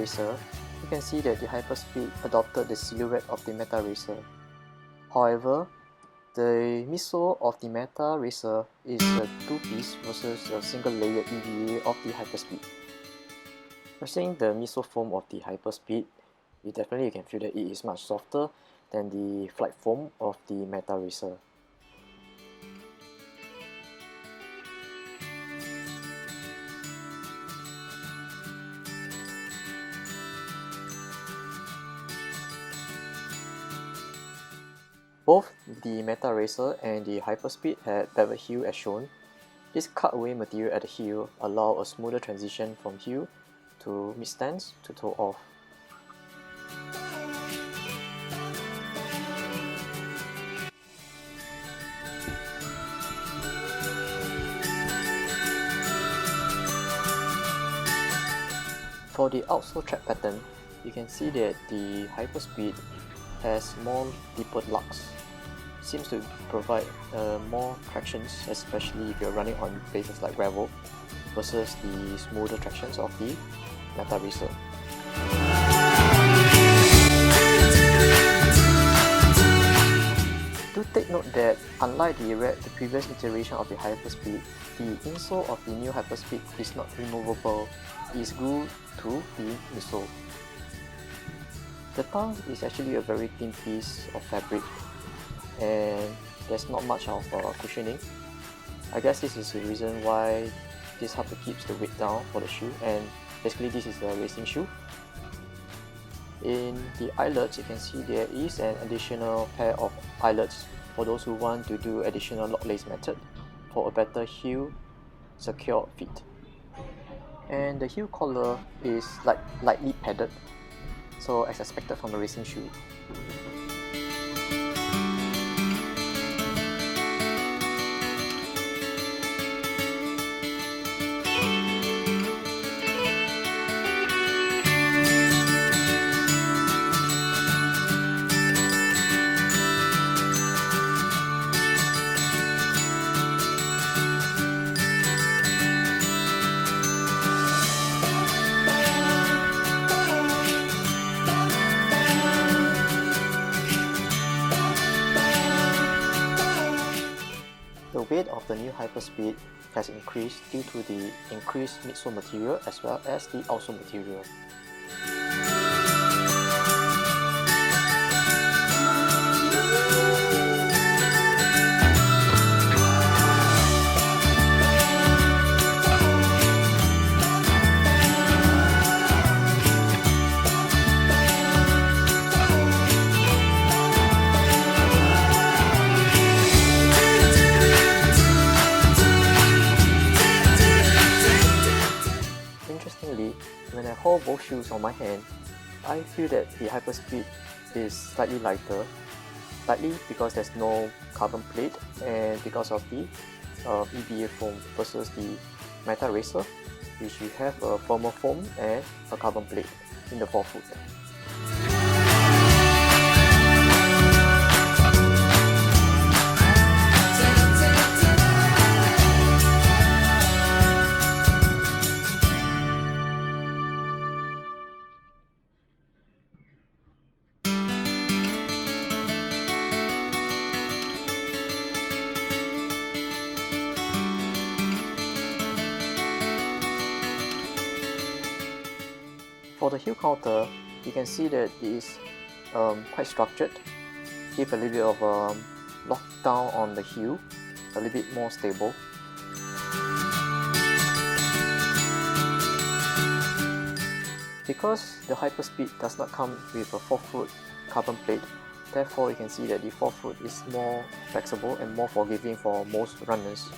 Metaracer, you can see that the Hyperspeed adopted the silhouette of the Metaracer. However, the midsole of the Metaracer is a two-piece versus a single-layered EVA of the Hyperspeed. Pressing the midsole foam of the Hyperspeed, you can feel that it is much softer than the flight foam of the Metaracer. Both the Metaracer and the Hyperspeed had bevel heel as shown. This cutaway material at the heel allows a smoother transition from heel to mid-stance to toe off. For the outsole track pattern, you can see that the Hyperspeed has more deeper lugs. Seems to provide more tractions, especially if you're running on places like gravel, versus the smoother tractions of the Metaracer. Do take note that unlike the previous iteration of the Hyperspeed, the insole of the new Hyperspeed is not removable, it is glued to the midsole. The tongue is actually a very thin piece of fabric and there's not much of cushioning. I guess this is the reason why this helps to keep the weight down for the shoe, and basically this is a racing shoe. In the eyelets, you can see there is an additional pair of eyelets for those who want to do additional lock lace method for a better heel secure fit. And the heel collar is lightly padded, so as expected from a racing shoe. The weight of the new Hyperspeed has increased due to the increased midsole material as well as the outsole material. When I hold both shoes on my hand, I feel that the Hyperspeed is slightly lighter, slightly because there's no carbon plate and because of the EVA foam versus the Metaracer, which you have a firmer foam and a carbon plate in the forefoot. For the heel counter, you can see that it is quite structured, give a little bit of lockdown on the heel, a little bit more stable. Because the Hyperspeed does not come with a forefoot carbon plate, therefore you can see that the forefoot is more flexible and more forgiving for most runners.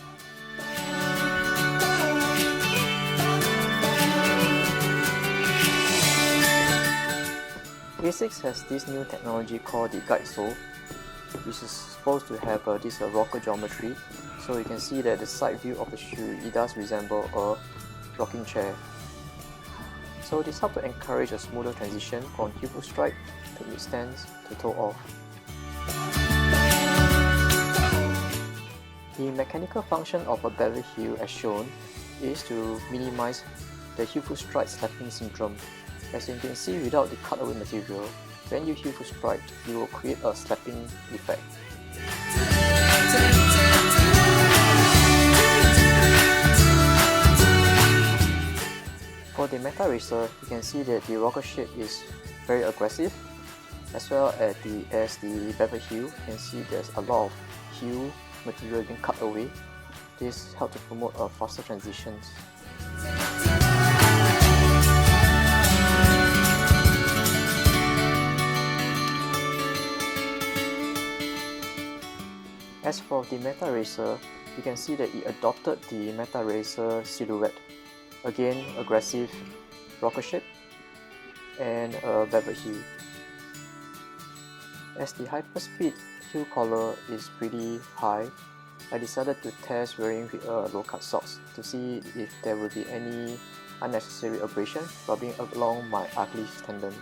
ASICS has this new technology called the guide sole, which is supposed to have this rocker geometry, so you can see that the side view of the shoe, it does resemble a rocking chair. So this helps to encourage a smoother transition from heel foot strike to mid stance to toe off. The mechanical function of a bevel heel as shown is to minimize the heel foot strike slapping syndrome. As you can see, without the cutaway material, when you heel full strike, you will create a slapping effect. For the Metaracer, you can see that the rocker shape is very aggressive, as well as the bevel heel. You can see there's a lot of heel material being cut away. This helps to promote a faster transitions. As for the Metaracer, you can see that it adopted the Metaracer silhouette. Again, aggressive rocker shape and a bevel heel. As the Hyperspeed heel collar is pretty high, I decided to test wearing with low-cut socks to see if there will be any unnecessary abrasion rubbing along my Achilles tendon.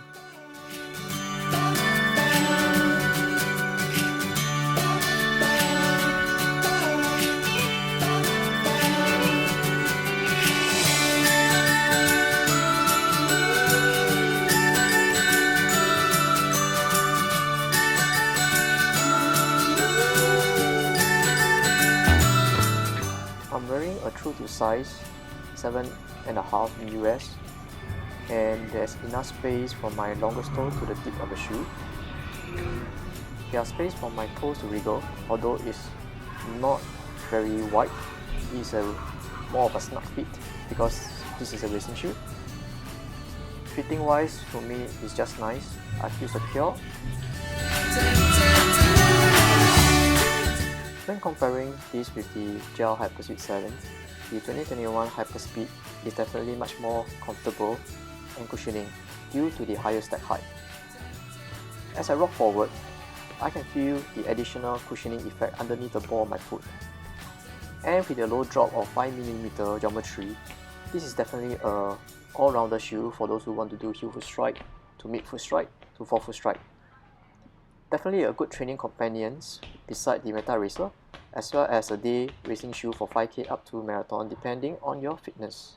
I'm wearing a true to size 7.5 in US, and there's enough space from my longest toe to the tip of the shoe. There's space for my toes to wriggle, although it's not very wide. It's more of a snug fit because this is a racing shoe. Fitting wise, for me, it's just nice. I feel secure. When comparing this with the GEL-Hyperspeed 7, the 2021 Hyperspeed is definitely much more comfortable and cushioning due to the higher step height. As I rock forward, I can feel the additional cushioning effect underneath the ball of my foot. And with a low drop of 5mm geometry, this is definitely a all-rounder shoe for those who want to do heel foot strike, to mid foot strike, to forefoot strike. Definitely a good training companions beside the Metaracer, as well as a day racing shoe for 5K up to marathon depending on your fitness.